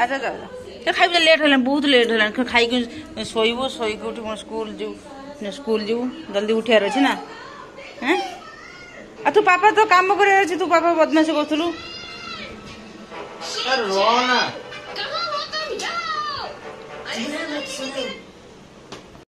अच्छा जा खाइबा लेट है बहुत लेट है खाई शोबू शोक उठ स्कूल जीव जल्दी उठार अच्छे ना हाँ आ तू पापा तो काम कर तू पापा बदमाशी करूँ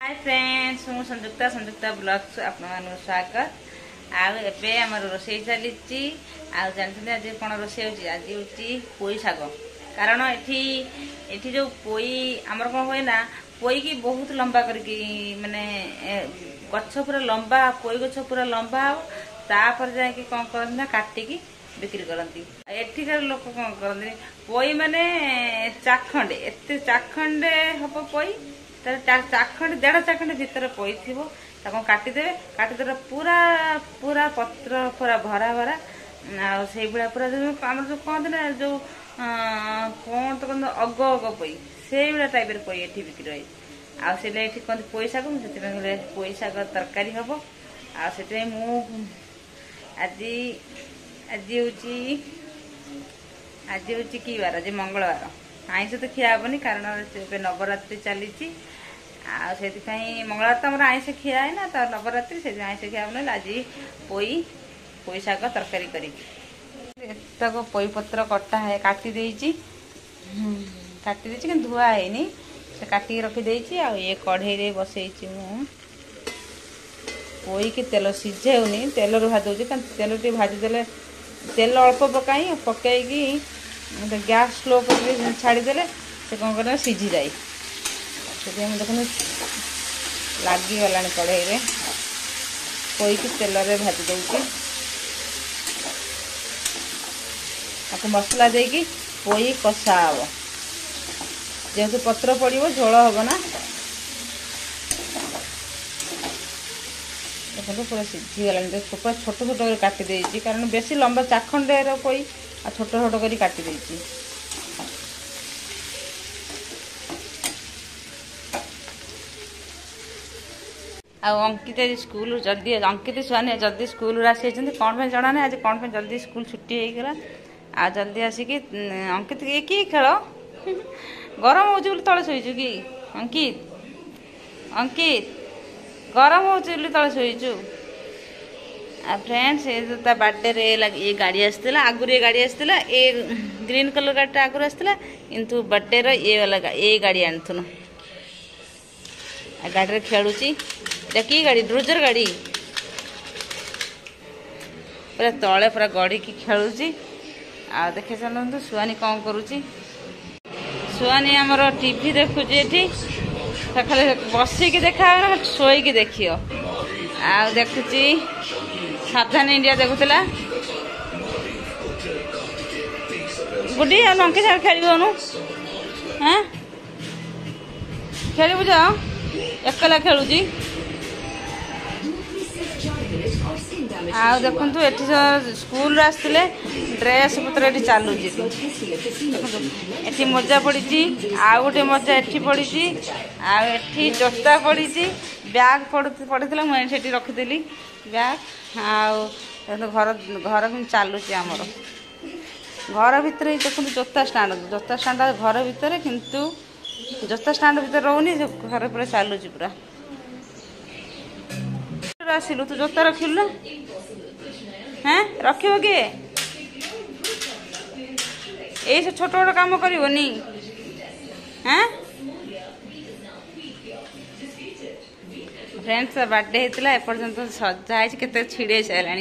हाय फ्रेंड्स मु संजुक्ता ब्लॉग आप स्वागत आबे आम रोसे चली जानते आज कौन रोसे आज हूँ पोई शाग कारण एठी जो पोई आमर कौन हुए ना पोई की बहुत लंबा करके माने गछ पूरा लंबा पोई गछ पूरा लंबा तापर जाके कौन करते ना काटिकी बिक्री करती एठिकार लोक कौन करते पोई माने चाखंडे एत चाखंडे हम पोई चाखंडे 1.5 चाखंडे भितर पोई थी काटिदेवे पूरा पूरा पत्र पूरा भरा भरा से भाया पूरा आम जो कहते ना जो कौन तो कहते अग अग पोई से भाया टाइप पोई एठी बिक्री रही आठ कहते पोई शाग से पोई शाग तरकारी हम आसे मु आज आज हूँ कि बार आज मंगलवार आईष तो खिया हेनी कारण नवरात्रि चली मंगलवार तो आम आईष खिया है ना तो नवरात्रि से आईष खिया हेन आज पोई शाग तरकारी करक पोई पत्र कटा है काटी कि धुआ है से काटिक रखी ये कढ़ई बसई पोई की तेल सीझेनी तेल भाजी तेल टे भाजीदे तेल अल्प पकाई पकईकि गैस स्लो कर छाड़ीदे से कौन कर सीझी जाए से देखो लगिगला कढ़ई पोई की तेल भाजी दूसरी आपको मसला देकी पोई कषा हम जेहेतु पत्र पड़ो झोल हम ना देखो पूरा सीझीगला पूरा छोट छोट कर काटी कारण बेसी लंबा चाखंडे पोई आ छोट छोट कर काटी अंकित स्कूल जल्दी अंकित सुहानी जल्दी स्कूल आसी कौन पे जना ना आज कौन पे जल्दी स्कूल छुट्टी होगला आ जल्दी आसिकी अंकित ये कि खेल गरम हो तले शोचु कि अंकित अंकित गरम हो तले शोचु फ्रेंड्स ये तो बर्थडे रे ये गाड़ी आसला आगुरी ये गाड़ी आसला ये ग्रीन कलर गाड़ी आगुरी आसला किंतु बर्थडे रो ये वाला ये गाड़ी आनुन गाड़ी खेलुची कि गाड़ी ड्रोजर गाड़ी पूरा तले पूरा गड़ी की खेलुची आ देखे चलते सुहानी कौन करुची सुहानी आमर टीवी देखुची एठी खाली बसिकी देखा शोईकी देखियो आ देखुची सावधान इंडिया देखुला गुड्डी अंकित साथ खेलुन हाँ खेलु जा एकला खेलुची देखु ये स्कूल आसते ड्रेस पत्र ये चलू ये मजा पड़ी आउ गोटे मजा ये पड़ी आठी जोता पड़ी बैग पड़ी मुझे रखीदी बैग घर घर चलुची आमर घर भितर देखो जोता स्टाण्ड घर भितर किंतु जोता स्टाण्ड भितर रोनी घर पूरा चलुची पूरा आसिलु तू जोता रखिलु ना हाँ रखियो किए ये सब छोट छोट काम करनी हाँ फ्रेंड्स बर्थडे होता एपर्तंत सजा के छिड़े सारा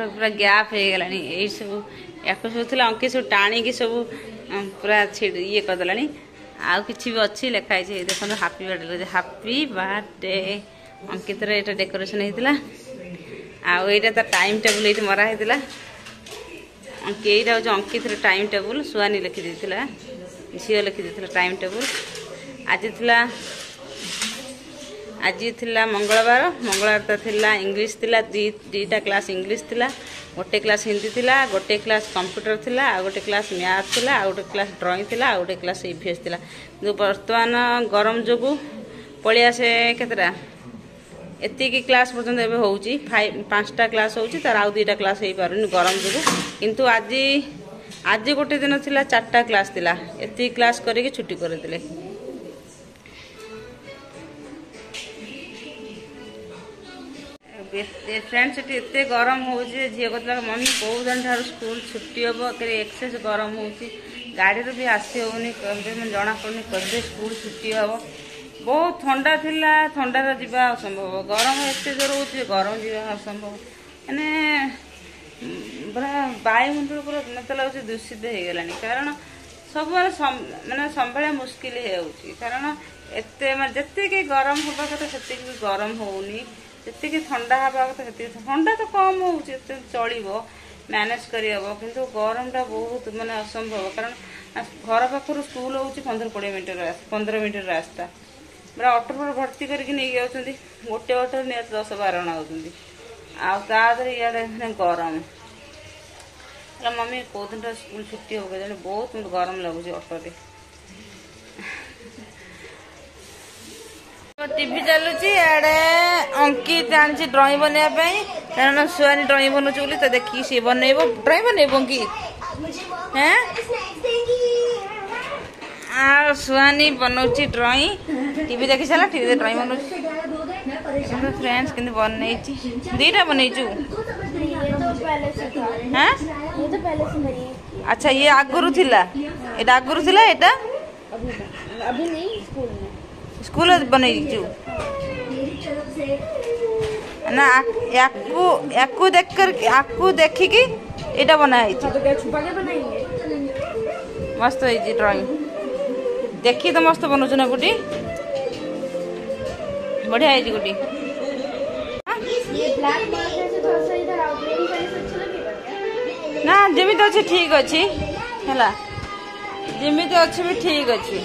पूरा गैप हो गला यही सब या सब अंकित सब टाणी सब पूरा ये करदेला आउ कि अच्छी लिखाई देखो हापी बर्थडे अंकित ये डेकोरेशन होता आईटा तो टाइम टेबुल ये मरा होता यहीटा हूँ अंकित टाइम टेबुल सुहानी लिखिदी झील लिखिदी टाइम टेबुल आज थी मंगलवार तो थिला इंग्लिश थिला दीटा क्लास इंग्लिश थिला गोटे क्लास हिंदी थिला गोटे क्लास कंप्यूटर थिला आ गोटे क्लास मैथ थिला आ गोटे क्लास ड्राइंग थिला आ गोटे क्लास ईवीएस थिला बर्तमान गरम जो पलि आसे केतरा एतिकी क्लास पर्यंत एबे होउची 5टा क्लास होउची तार आउ 2टा क्लास हो पारुनी गरम जो किंतु आज आज गोटे दिन थिला 4टा क्लास थिला एति क्लास करके छुट्टी कर देले। फ्रेंड्स एते गरम हो झी कहला मम्मी बहुत दिन ठार स्कूल छुट्टी हम एक्सेस गरम हो गाड़ी भी आसी होनी जना पड़नी कदे स्कूल छुट्टी हम बहुत ठंडा थिला ठंडार जीवा असंभव गरम एते जोर हो गरम जीवा असंभव मैंने पूरा वायुमंडल पूरा मत लगे दूषित हो गलानी कारण सब माने संभाला मुस्किल हो कारण एते जिते गरम हवा कथा से गरम होनी जी ठंडा हवा कथा से ठंडा तो कम हो चलो मैनेज करहब कि गरमटा बहुत माने असंभव कारण घर पाखर स्कूल हो 15 मिनट रास्ता पूरा ऑटो पर भर्ती करके नहीं जाऊँगी गोटे ऑटो निहत 10-12 जन होती आदि इे गरम मम्मी कौ दिन स्कूल छुट्टी हो गए बहुत गरम लगुच ऑटो टीवी चलुची आड़े अंकित आनी ड्रॉइंग बनवाई कारण सुहानी ड्रॉइंग बनाऊँ तो देखिए सी बनइब ड्रॉइंग बनइब अंकित हैं आ सुहानी बनाऊँ ड्रॉइंग टीवी देखी सारा टीवी ड्रॉइंग बनाऊँ फ्रेंड्स कि बनई 2टा बनईचु हाँ अच्छा ये आगुरु थिला एटा आगुरु थिला एटा अभी नहीं स्कूल बनईचु ना याकू याकू देख कर याकू देखी कि एटा बनाई तो क्या छुपा के बनाएंगे मस्त है ड्राइंग देखी तो मस्त बनौछ ना गुटी बढ़िया है गुटी ये ब्लैक मार्क से थोड़ा सा इधर आउटलाइन करने से अच्छा लगेगा क्या ना जेमिति अच्छी ठीक अच्छी हैला जेमिति अच्छी भी ठीक अच्छी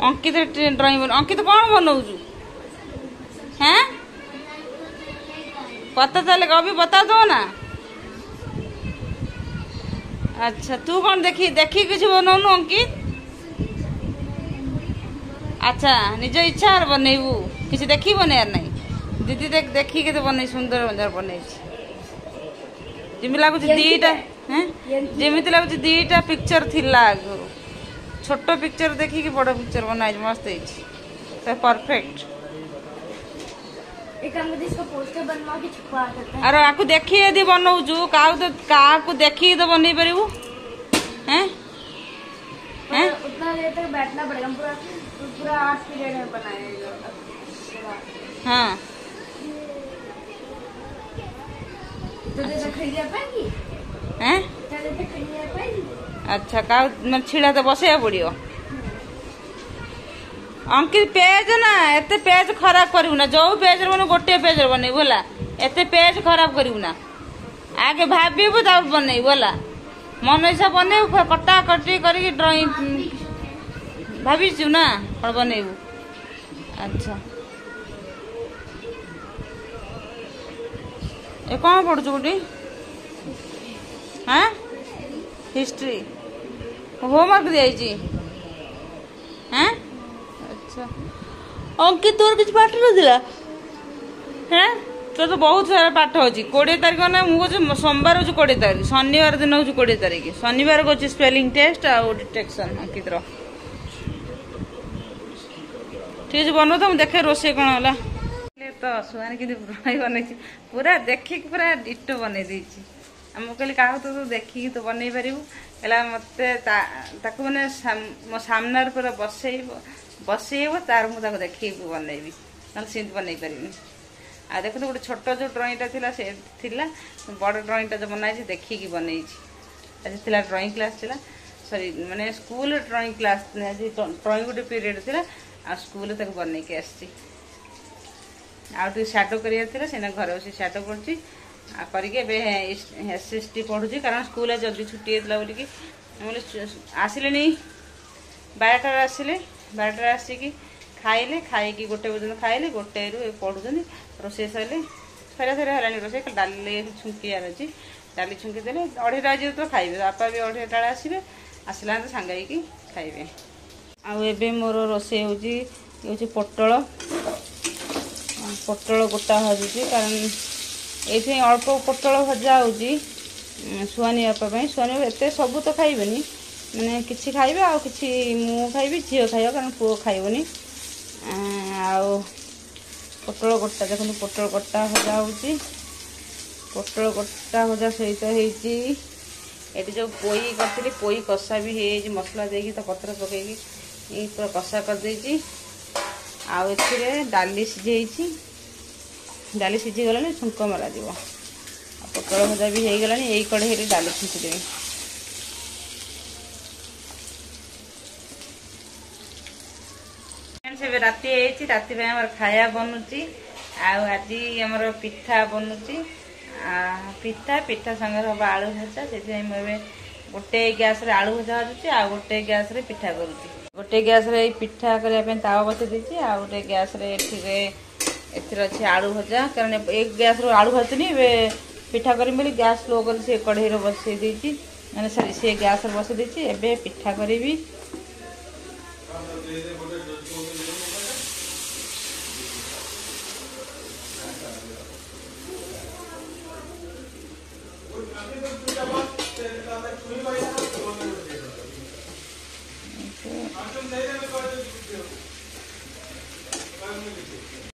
अंकित ड्राइंग बन अंकित कौन बनाऊछु हैं पता चलेगा अभी बता दो ना अच्छा तू कौन देखी देखी कुछ बनाऊनु अंकित अच्छा निज इच्छा बनइबू किसी देखी बनैयार नहीं दीदी देख देखी के तो बनई सुंदर सुंदर बनई जमी लगुच 2टा जमी लगुच 2टा पिक्चर थिला आगु छोट पिक्चर देखी कि बड़ पिक्चर बनाई मस्त है परफेक्ट एक हम इसका पोस्टर बनवा के छुपा देते हैं अरे आकु देखी यदि बनाऊछु काकु देखी तो बनई परिबू हैं हैं उतना देर तक बैठना पड़ेगा पूरा पूरा 8 पीरियड में बनाएगा हाँ तो जैसे खरीद पाएंगी हैं चले तो खरीद पाएंगी अच्छा का मैं छिड़ा तो बसैया पड़ो अंकित पेज ना एते पेज खराब करू ना जो पेज बन गोटे पेज बनइबू होला एते पेज खराब करू ना आगे भाबीबू तब बनइबू होला मन इच्छा बनइबू कटा कटी करके ड्राइंग भाबीछु ना कौन बनइबू अच्छा ए कौन पढ़ुछु गोटी हाँ हिस्ट्री होमवर्क दिखाई हैं अच्छा अंकित तोर किसी पाठ ना हैं तो तो बहुत सारा पाठ अच्छी 20 तारीख ना मुझे सोमवार हूँ 20 तारीख शनिवार दिन हूँ 20 तारीख शनिवार को स्पेलिंग टेस्ट आ डिटेक्शन अंकित ठीक है बनो तो देखे रोसे कौन है तो सुहानी कि बनई पूरा देखिक पूरा डिटो बनई देती मुझे कहली क्या तो देखिकी तो बनई पारू है मत मैंने मो सामने पूरा बसैब तार मुझे देखी बनइबी ना सीट बनई पारि आ देख गोटे छोट जो ड्रॉइंगटा थिला से थिला बड़ ड्रॉइंगटा जो बनाई देखिकी बनई आज थिला ड्रॉइंग क्लास थिला सॉरी माने स्कूल ड्रॉइंग क्लास आज ड्रॉइंग गोटे पीरियड थिला आ स्कूल तक बनई के आसी आउ साडो कर घर बस साडो पढ़ी करके एसएसटी पढ़ुची कारण स्कूल जल्दी छुट्टी होता बोलिकी आसिले 12टार आसिले 12टार आसिकी खाइले खाई गोटे पर्यटन खाइले गोटे रु पढ़ुं रोसे सैले फेरा फेरा है रोसे डाली छुंकियार अच्छी डाली छुंकी देले 2:30 आज तो खाइबे बापा भी 2:30 आसवे आसला तो सांग होगी खाइबे आबे मोर रोसे हूँ पोटल पोटल गोटा भाजुची कारण ये अल्प पोटल भजा होची सुहानी बापा सुहानी एत सब तो खाइबेनी मैंने किसी खाइबे आ किसी मु खाइबी झील खाइब कारण पुओ खाइबनी आउ पोटल गोटा देखो पोटल गोटा भजा होची पोटल गोटा भजा सहित होती ये जो पोई करी पोई कषा भी हो मसला देकी तो पत्र पकईकी पूरा कषा कर आउ ए डाली सीझे डाली सीझी गला छुंक मरा पोटल भजा भी हो गला यही कड़े डाली छुंकीदेवी राति राति खाया बनूची आज आमर पिठा बनूची पिठा पिठा संगे हम आलू भजा से गोटे गैस रे आलू भजा भाजुची आ गोटे गैस रे पिठा करुची गोटे गैस रे पिठा करने तावा बसई देती आ गोटे गैस रे एथर अच्छे आलू भजा कारण एक गैस रो आलू भाजुनी पिठा करी बोली गैस स्लो कर से कढ़ई रे बसई देती मैंने सॉरी से गैस रे बसई देती एबे पिठा करी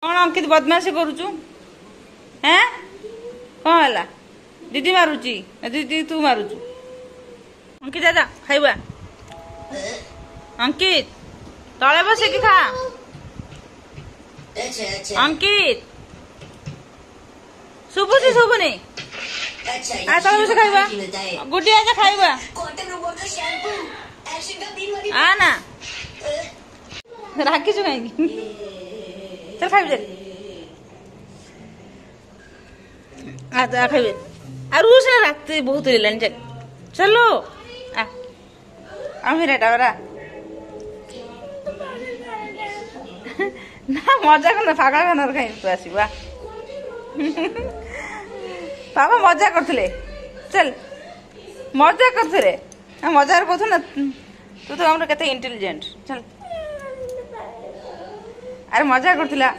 कौन अंकित बदमाशी करुचु हैं कौन है दीदी मारुची दीदी तू मारुचु अंकित दादा खाइबा अंकित तले बस कि खा अंकित शुभुची शुभुनी आ तले बस खाइबा गुड्डी आजा खाइबा आ ना राखी कहीं चल खाइबे चल खाइबे आ रूस ना रात बहुत लेलानी चल चलो आ मेरा डावरा ना मजा करना फागा खाना खाई तू आसवा पापा मजा करथले चल मजा करथले मजार कहथु ना तू तो हमर केते इंटेलिजेंट चल अरे मजा करथला